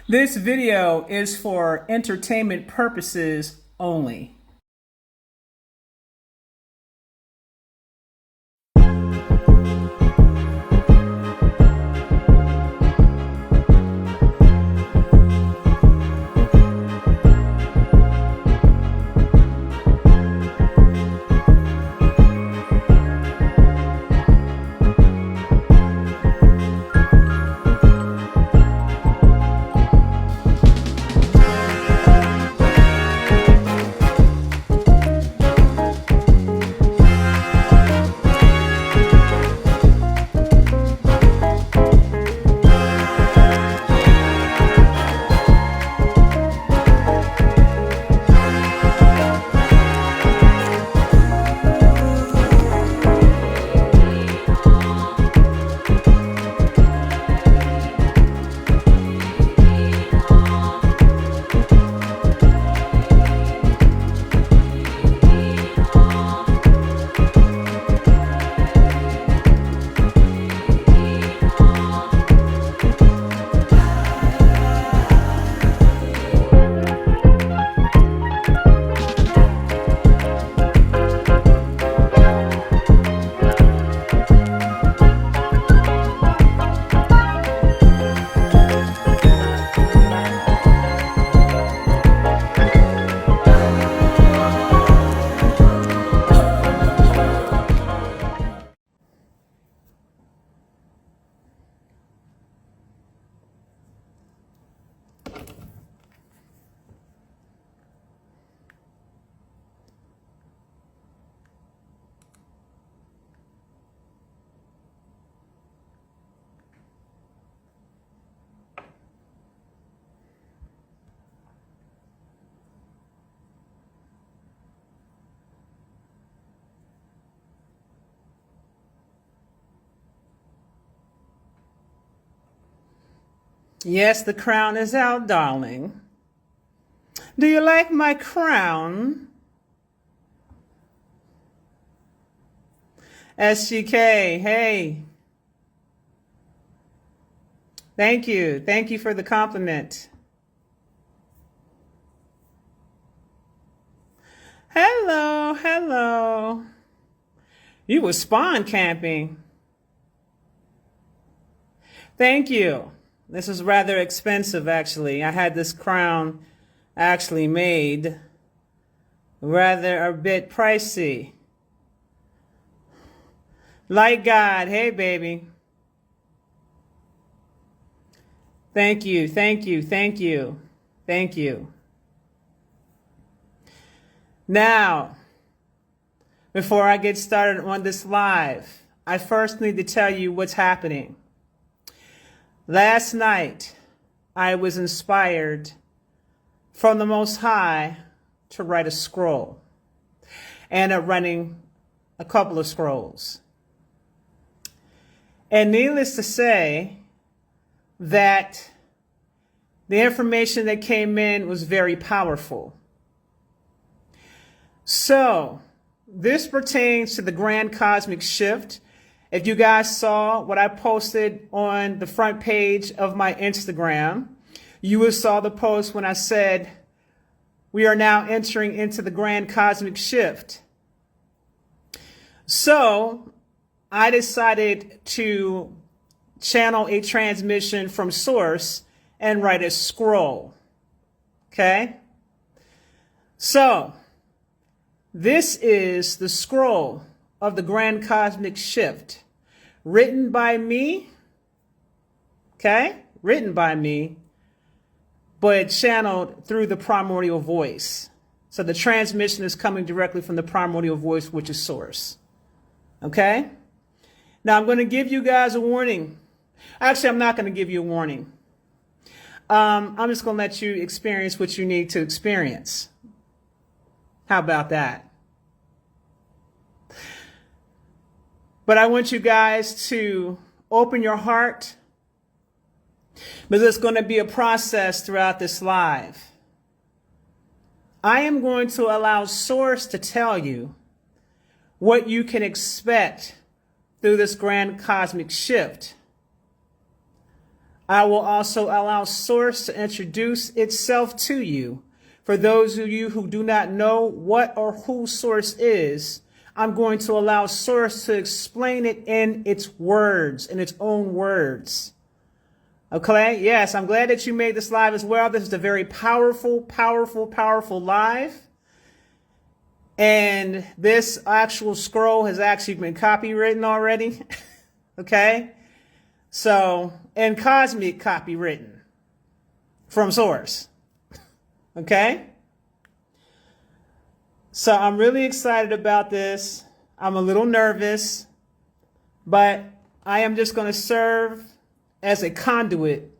This video is for entertainment purposes only. Yes, the crown is out, darling. Do you like my crown? SGK, hey. Thank you. Thank you for the compliment. Hello, hello. You were spawn camping. Thank you. This is rather expensive, actually. I had this crown actually made rather a bit pricey. Light God, hey, baby. Thank you, thank you, thank you, thank you. Now, before I get started on this live, I first need to tell you what's happening. Last night, I was inspired from the Most High to write a scroll, and I'm running a couple of scrolls. And needless to say that the information that came in was very powerful. So this pertains to the grand cosmic shift. If you guys saw what I posted on the front page of my Instagram, you would saw the post when I said, we are now entering into the grand cosmic shift. So I decided to channel a transmission from source and write a scroll. Okay? So this is the scroll of the grand cosmic shift, written by me, okay? Written by me, but channeled through the primordial voice. So the transmission is coming directly from the primordial voice, which is source, okay? Now I'm going to give you guys a warning. Actually, I'm not going to give you a warning. I'm just going to let you experience what you need to experience. How about that? But I want you guys to open your heart, because it's going to be a process throughout this live. I am going to allow Source to tell you what you can expect through this grand cosmic shift. I will also allow Source to introduce itself to you. For those of you who do not know what or who Source is, I'm going to allow Source to explain it in its words, in its own words. Okay, yes, I'm glad that you made this live as well. This is a very powerful, powerful, powerful live. And this actual scroll has actually been copywritten already. Okay, so, and cosmic copywritten from Source. Okay, so I'm really excited about this. I'm a little nervous, but I am just going to serve as a conduit,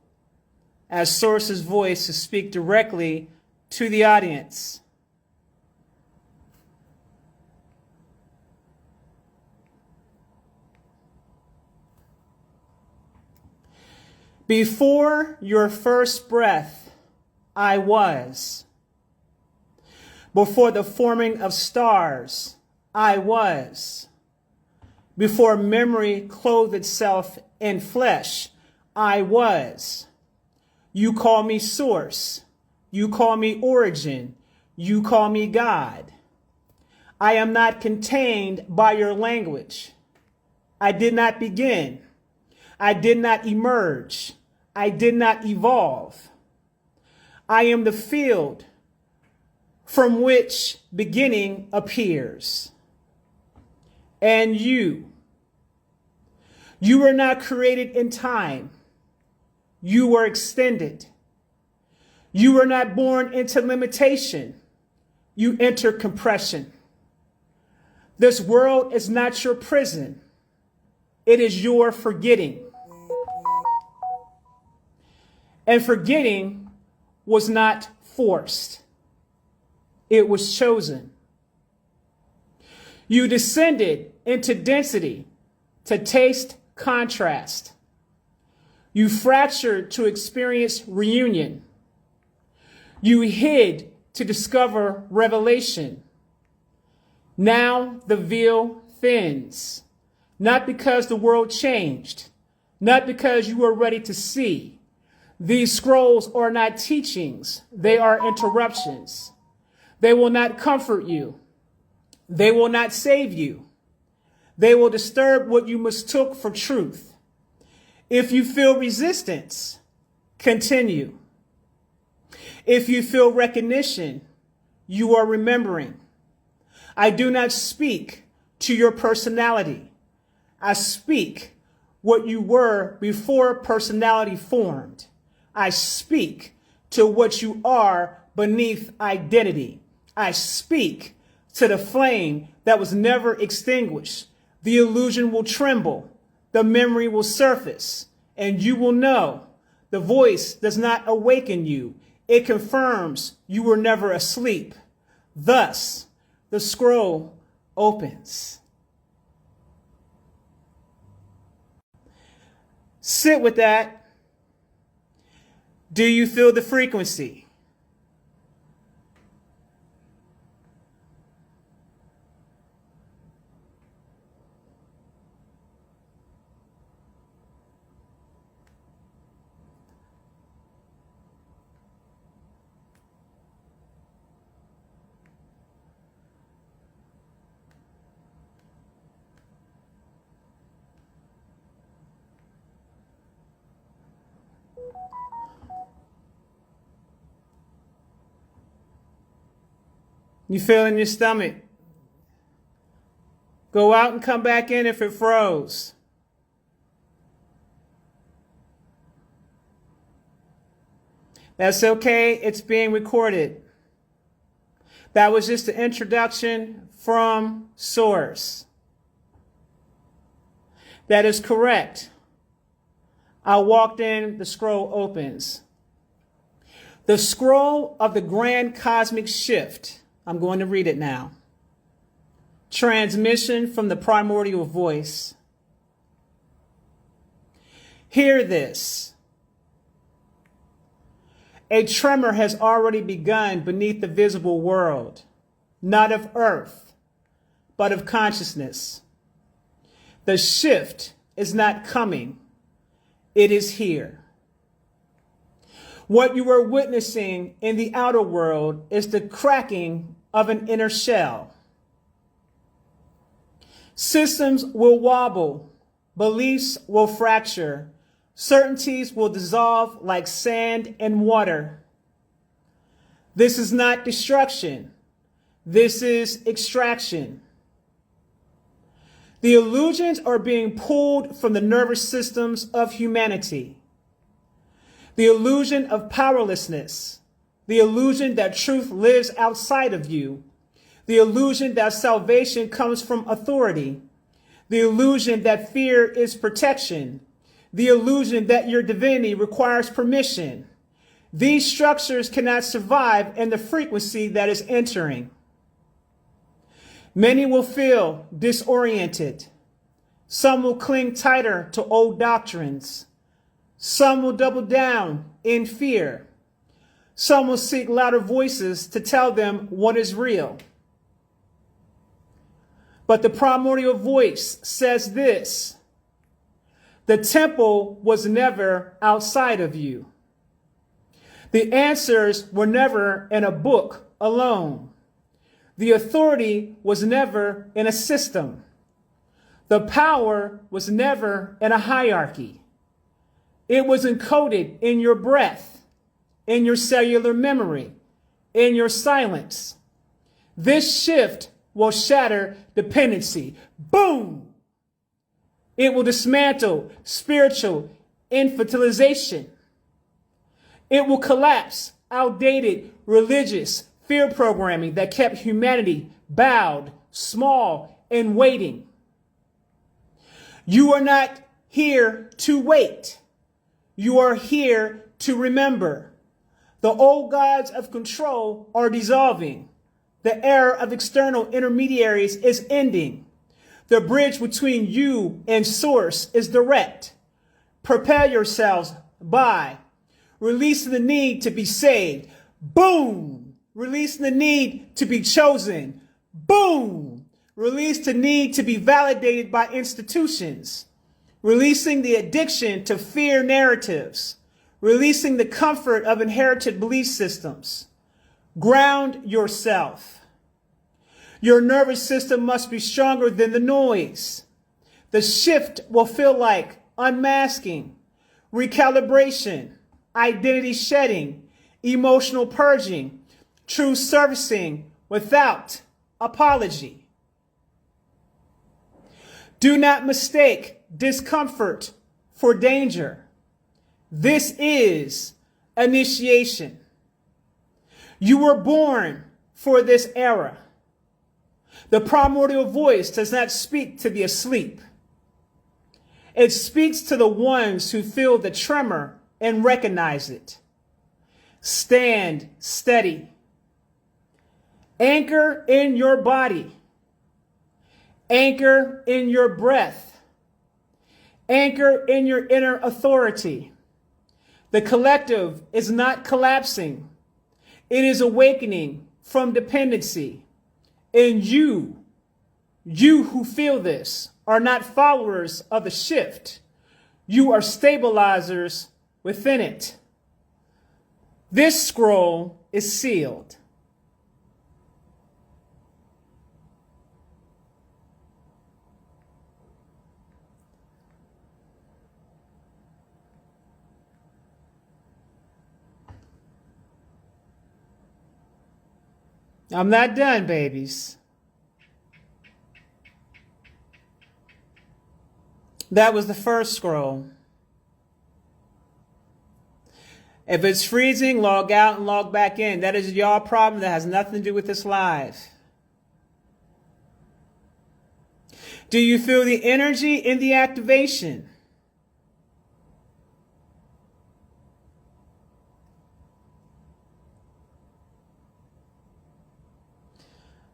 as Source's voice, to speak directly to the audience. Before your first breath, I was. Before the forming of stars, I was. Before memory clothed itself in flesh, I was. You call me Source. You call me Origin. You call me God. I am not contained by your language. I did not begin. I did not emerge. I did not evolve. I am the field from which beginning appears. And you were not created in time. You were extended. You were not born into limitation. You enter compression. This world is not your prison. It is your forgetting. And forgetting was not forced. It was chosen. You descended into density to taste contrast. You fractured to experience reunion. You hid to discover revelation. Now the veil thins, not because the world changed, not because you were ready to see. These scrolls are not teachings, they are interruptions. They will not comfort you. They will not save you. They will disturb what you mistook for truth. If you feel resistance, continue. If you feel recognition, you are remembering. I do not speak to your personality. I speak what you were before personality formed. I speak to what you are beneath identity. I speak to the flame that was never extinguished. The illusion will tremble. The memory will surface. And you will know the voice does not awaken you. It confirms you were never asleep. Thus, the scroll opens. Sit with that. Do you feel the frequency? You feel in your stomach. Go out and come back in if it froze. That's okay. It's being recorded. That was just the introduction from Source. That is correct. I walked in, the scroll opens. The scroll of the grand cosmic shift. I'm going to read it now. Transmission from the primordial voice. Hear this. A tremor has already begun beneath the visible world, not of earth, but of consciousness. The shift is not coming. It is here. What you are witnessing in the outer world is the cracking of an inner shell. Systems will wobble, beliefs will fracture, certainties will dissolve like sand and water. This is not destruction. This is extraction. The illusions are being pulled from the nervous systems of humanity. The illusion of powerlessness, the illusion that truth lives outside of you, the illusion that salvation comes from authority, the illusion that fear is protection, the illusion that your divinity requires permission. These structures cannot survive in the frequency that is entering. Many will feel disoriented. Some will cling tighter to old doctrines. Some will double down in fear. Some will seek louder voices to tell them what is real. But the primordial voice says this: the temple was never outside of you. The answers were never in a book alone. The authority was never in a system. The power was never in a hierarchy. It was encoded in your breath, in your cellular memory, in your silence. This shift will shatter dependency. Boom! It will dismantle spiritual infantilization. It will collapse outdated religious fear programming that kept humanity bowed, small, and waiting. You are not here to wait. You are here to remember. The old gods of control are dissolving. The era of external intermediaries is ending. The bridge between you and source is direct. Prepare yourselves by releasing the need to be saved. Boom! Releasing the need to be chosen. Boom! Release the need to be validated by institutions. Releasing the addiction to fear narratives. Releasing the comfort of inherited belief systems. Ground yourself. Your nervous system must be stronger than the noise. The shift will feel like unmasking, recalibration, identity shedding, emotional purging, true servicing without apology. Do not mistake discomfort for danger. This is initiation. You were born for this era. The primordial voice does not speak to the asleep. It speaks to the ones who feel the tremor and recognize it. Stand steady. Anchor in your body. Anchor in your breath. Anchor in your inner authority. The collective is not collapsing. It is awakening from dependency. And you who feel this, are not followers of the shift. You are stabilizers within it. This scroll is sealed. I'm not done, babies. That was the first scroll. If it's freezing, log out and log back in. That is your problem. That has nothing to do with this live. Do you feel the energy in the activation?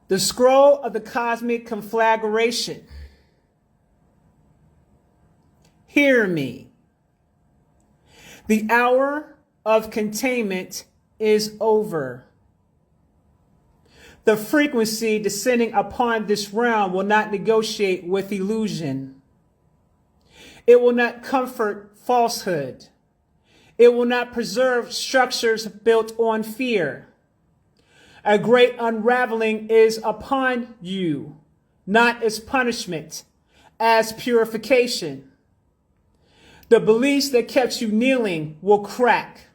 The scroll of the cosmic conflagration. Hear me. The hour of containment is over. The frequency descending upon this realm will not negotiate with illusion. It will not comfort falsehood. It will not preserve structures built on fear. A great unraveling is upon you, not as punishment, as purification. The beliefs that kept you kneeling will crack.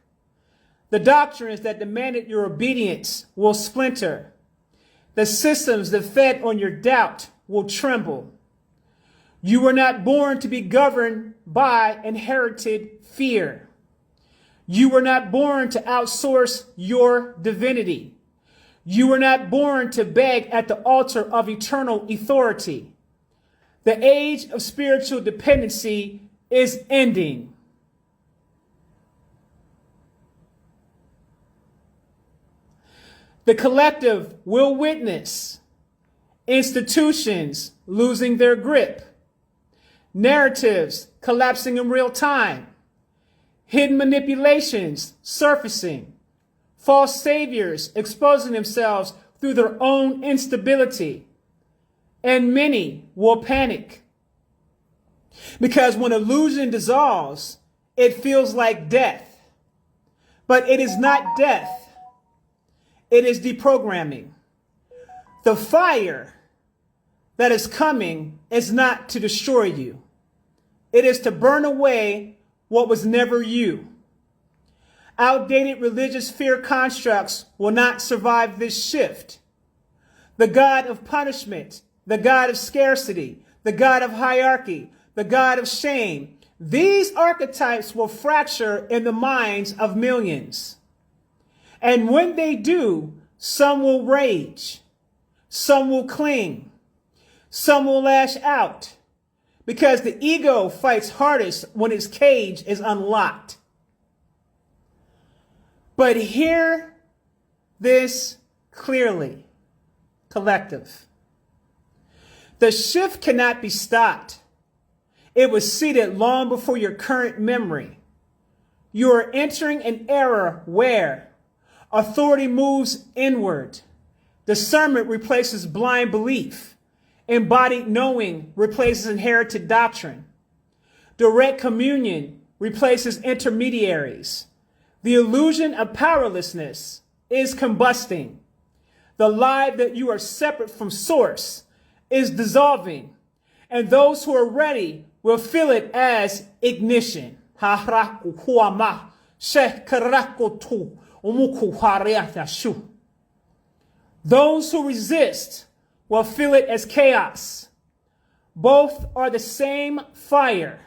The doctrines that demanded your obedience will splinter. The systems that fed on your doubt will tremble. You were not born to be governed by inherited fear. You were not born to outsource your divinity. You were not born to beg at the altar of eternal authority. The age of spiritual dependency is ending. The collective will witness institutions losing their grip, narratives collapsing in real time, hidden manipulations surfacing, false saviors exposing themselves through their own instability, and many will panic. Because when illusion dissolves, it feels like death. But it is not death. It is deprogramming. The fire that is coming is not to destroy you. It is to burn away what was never you. Outdated religious fear constructs will not survive this shift. The God of punishment, the God of scarcity, the God of hierarchy, the God of shame, these archetypes will fracture in the minds of millions. And when they do, some will rage, some will cling, some will lash out, because the ego fights hardest when its cage is unlocked. But hear this clearly, collective. The shift cannot be stopped. It was seeded long before your current memory. You are entering an era where authority moves inward. Discernment replaces blind belief. Embodied knowing replaces inherited doctrine. Direct communion replaces intermediaries. The illusion of powerlessness is combusting. The lie that you are separate from source is dissolving. And those who are ready will feel it as ignition. Those who resist will feel it as chaos. Both are the same fire.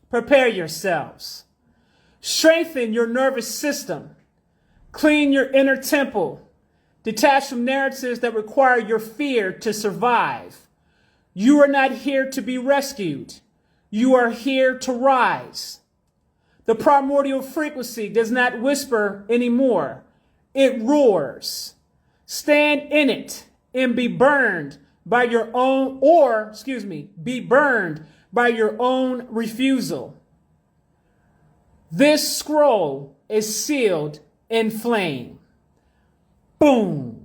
Prepare yourselves. Strengthen your nervous system. Clean your inner temple. Detach from narratives that require your fear to survive. You are not here to be rescued. You are here to rise. The primordial frequency does not whisper anymore. It roars. Stand in it and be burned by your own, be burned by your own refusal. This scroll is sealed in flame. Boom.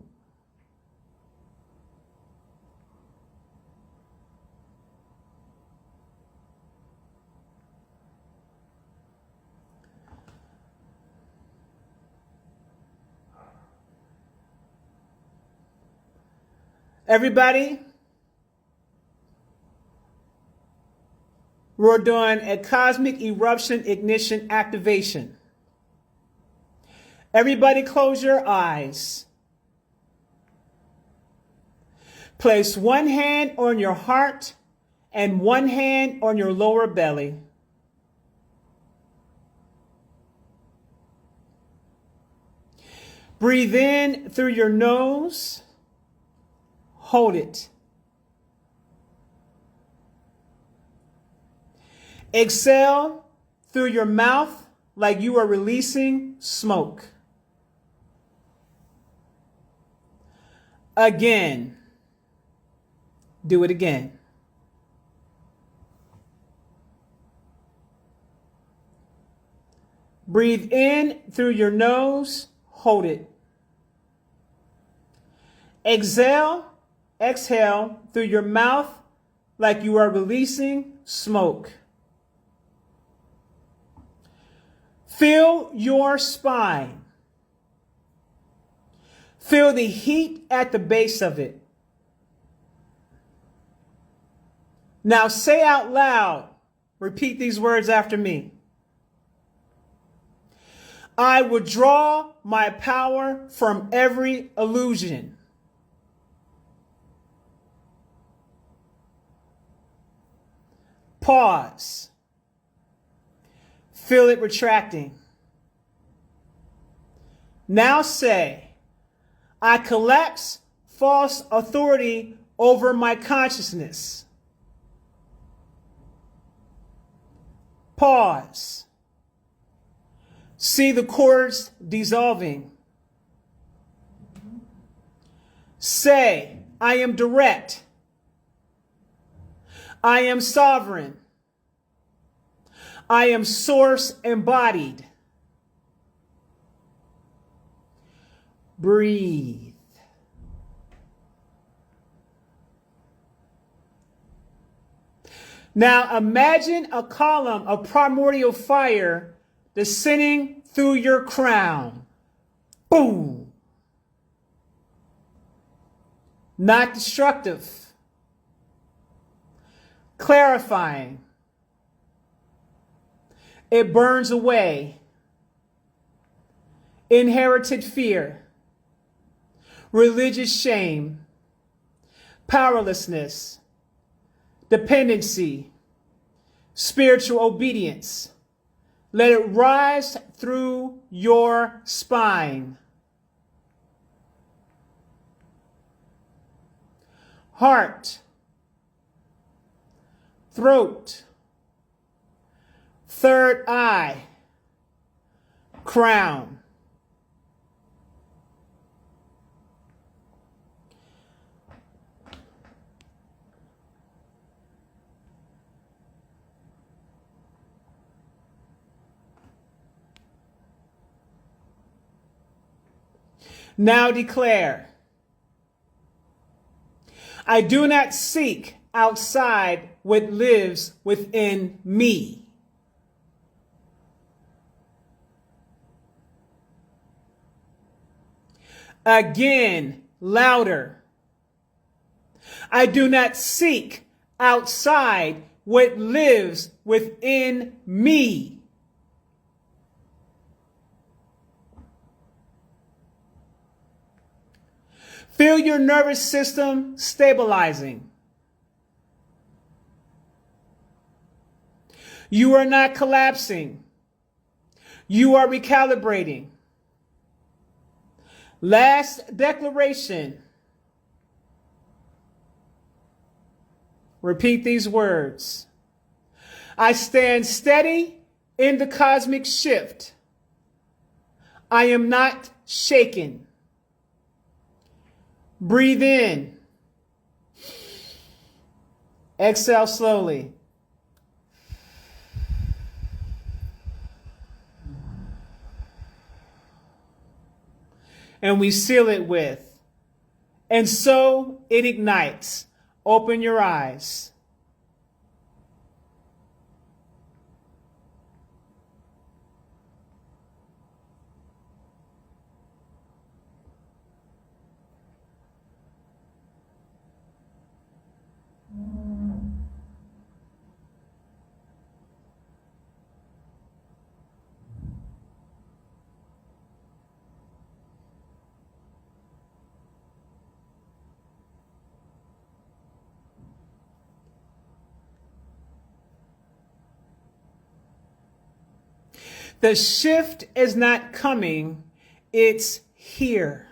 Everybody, we're doing a cosmic eruption ignition activation. Everybody close your eyes. Place one hand on your heart and one hand on your lower belly. Breathe in through your nose. Hold it. Exhale through your mouth like you are releasing smoke. Again. Do it again. Breathe in through your nose. Hold it. Exhale through your mouth like you are releasing smoke. Feel your spine. Feel the heat at the base of it. Now say out loud, repeat these words after me. I withdraw my power from every illusion. Pause. Feel it retracting. Now say, I collapse false authority over my consciousness. Pause. See the cords dissolving. Say, I am direct. I am sovereign. I am source embodied. Breathe. Now imagine a column of primordial fire descending through your crown. Boom. Not destructive. Clarifying. It burns away inherited fear, religious shame, powerlessness, dependency, spiritual obedience. Let it rise through your spine. Heart, throat, third eye, crown. Now declare, I do not seek outside what lives within me. Again, louder. I do not seek outside what lives within me. Feel your nervous system stabilizing. You are not collapsing. You are recalibrating. Last declaration. Repeat these words. I stand steady in the cosmic shift. I am not shaken. Breathe in. Exhale slowly. And we seal it with, and so it ignites. Open your eyes. The shift is not coming, it's here.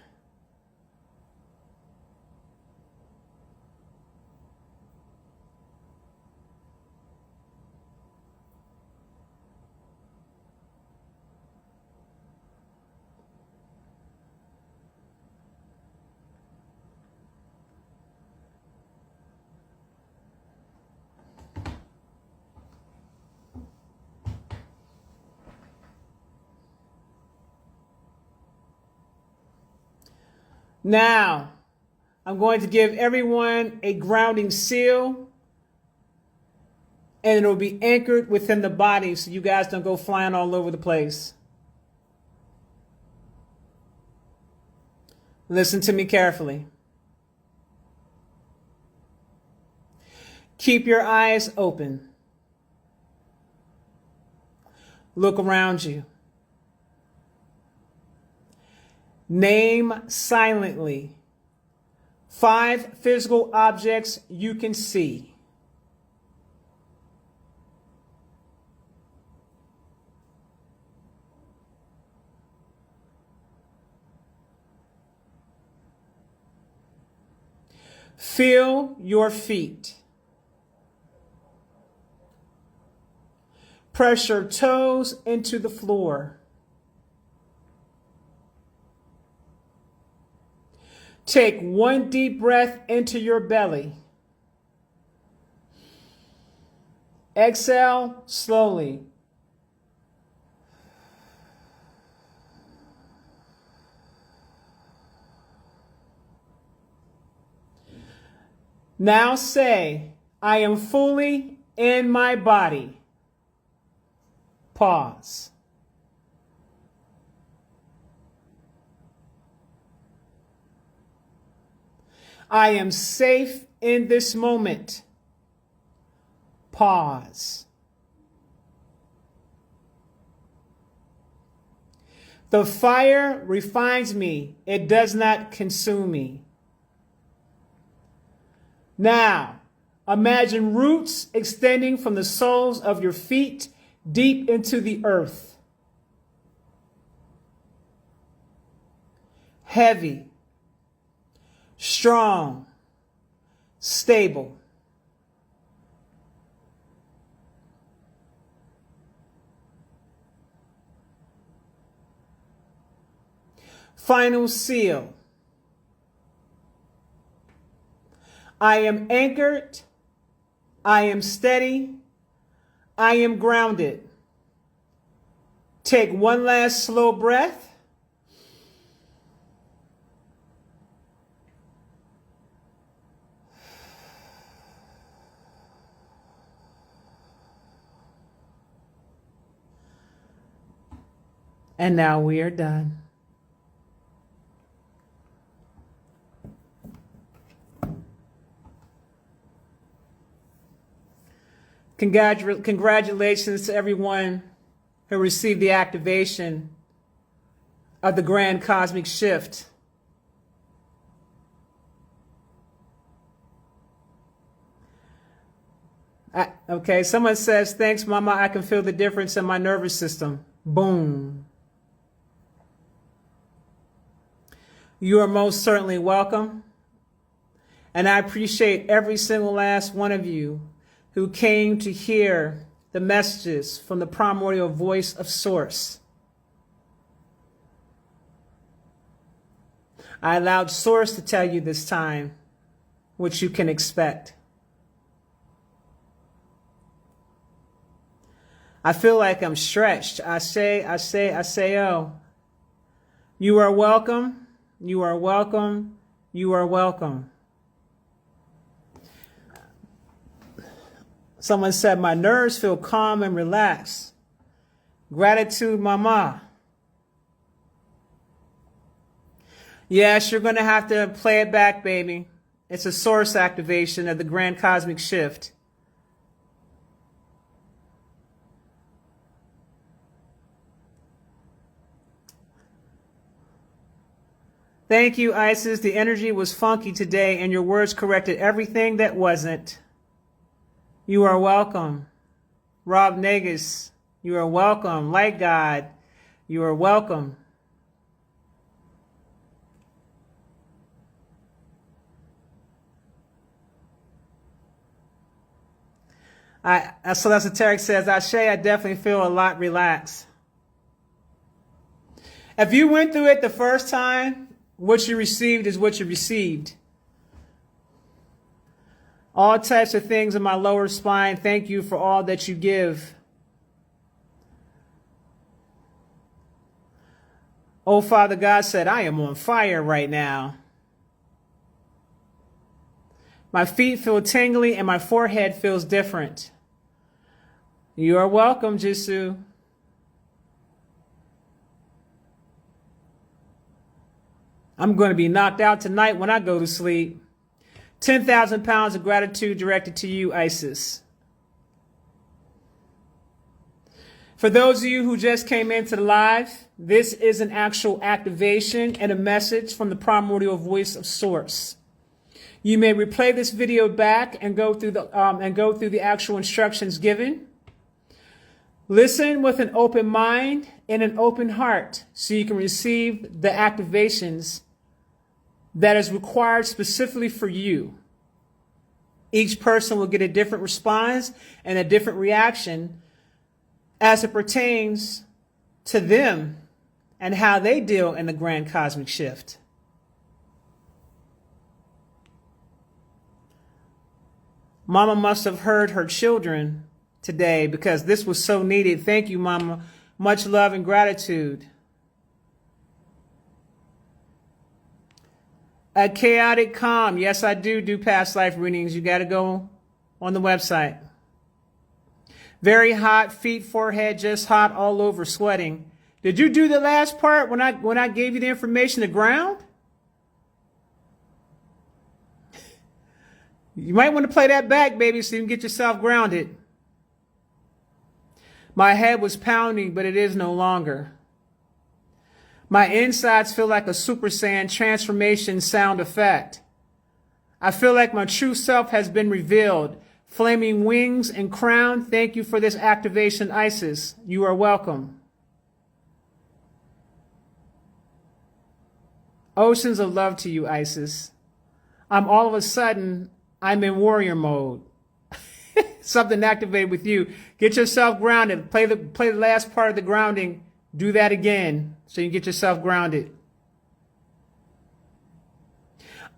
Now, I'm going to give everyone a grounding seal and it'll be anchored within the body so you guys don't go flying all over the place. Listen to me carefully. Keep your eyes open. Look around you. Name silently 5 physical objects you can see. Feel your feet. Press your toes into the floor. Take one deep breath into your belly. Exhale slowly. Now say, I am fully in my body. Pause. I am safe in this moment. Pause. The fire refines me. It does not consume me. Now, imagine roots extending from the soles of your feet deep into the earth. Heavy, strong, stable. Final seal. I am anchored. I am steady. I am grounded. Take one last slow breath. And now we are done. Congratulations to everyone who received the activation of the grand cosmic shift. Okay, someone says, thanks, Mama, I can feel the difference in my nervous system. Boom. You are most certainly welcome. And I appreciate every single last one of you who came to hear the messages from the primordial voice of Source. I allowed Source to tell you this time what you can expect. I feel like I'm stretched. I say, oh. You are welcome. You are welcome. You are welcome. Someone said, my nerves feel calm and relaxed. Gratitude, Mama. Yes, you're going to have to play it back, baby. It's a source activation of the grand cosmic shift. Thank you, Isis. The energy was funky today, and your words corrected everything that wasn't. You are welcome. Rob Negus, you are welcome. Light God, you are welcome. So that's what Tarek says. Ashe, I definitely feel a lot relaxed. If you went through it the first time, what you received is what you received. All types of things in my lower spine. Thank you for all that you give. Oh, Father God said, I am on fire right now. My feet feel tingly and my forehead feels different. You are welcome, Jisoo. I'm going to be knocked out tonight when I go to sleep. 10,000 pounds of gratitude directed to you, Isis. For those of you who just came into the live, this is an actual activation and a message from the primordial voice of Source. You may replay this video back and go through the actual instructions given. Listen with an open mind and an open heart so you can receive the activations that is required specifically for you. Each person will get a different response and a different reaction as it pertains to them and how they deal in the grand cosmic shift. Mama must have heard her children today because this was so needed. Thank you, Mama. Much love and gratitude. A chaotic calm. Yes, I do past life readings. You got to go on the website. Very hot, feet, forehead, just hot, all over, sweating. Did you do the last part when I gave you the information to ground? You might want to play that back, baby, so you can get yourself grounded. My head was pounding, but it is no longer. My insides feel like a Super Saiyan transformation sound effect. I feel like my true self has been revealed. Flaming wings and crown, thank you for this activation, Isis. You are welcome. Oceans of love to you, Isis. All of a sudden, I'm in warrior mode. Something activated with you. Get yourself grounded. Play the last part of the grounding. Do that again so you can get yourself grounded.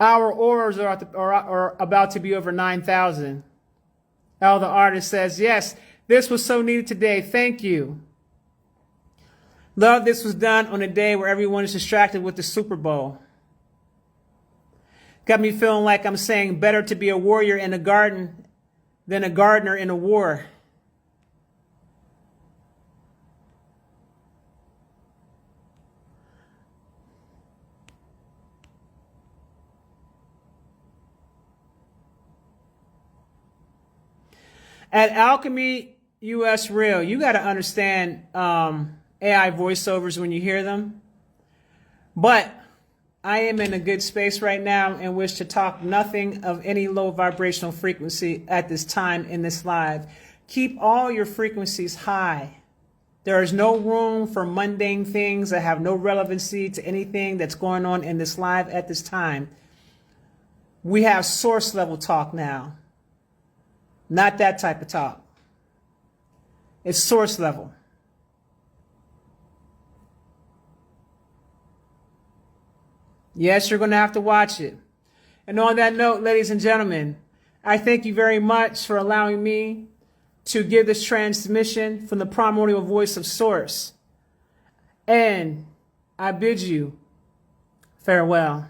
Our auras are about to be over 9,000. El, the artist, says, yes, this was so needed today. Thank you. Love, this was done on a day where everyone is distracted with the Super Bowl. Got me feeling like I'm saying better to be a warrior in a garden than a gardener in a war. At Alchemy US Real, you got to understand AI voiceovers when you hear them. But I am in a good space right now in which to talk nothing of any low vibrational frequency at this time in this live. Keep all your frequencies high. There is no room for mundane things that have no relevancy to anything that's going on in this live at this time. We have source level talk now. Not that type of talk. It's source level. Yes, you're going to have to watch it. And on that note, ladies and gentlemen, I thank you very much for allowing me to give this transmission from the primordial voice of Source. And I bid you farewell.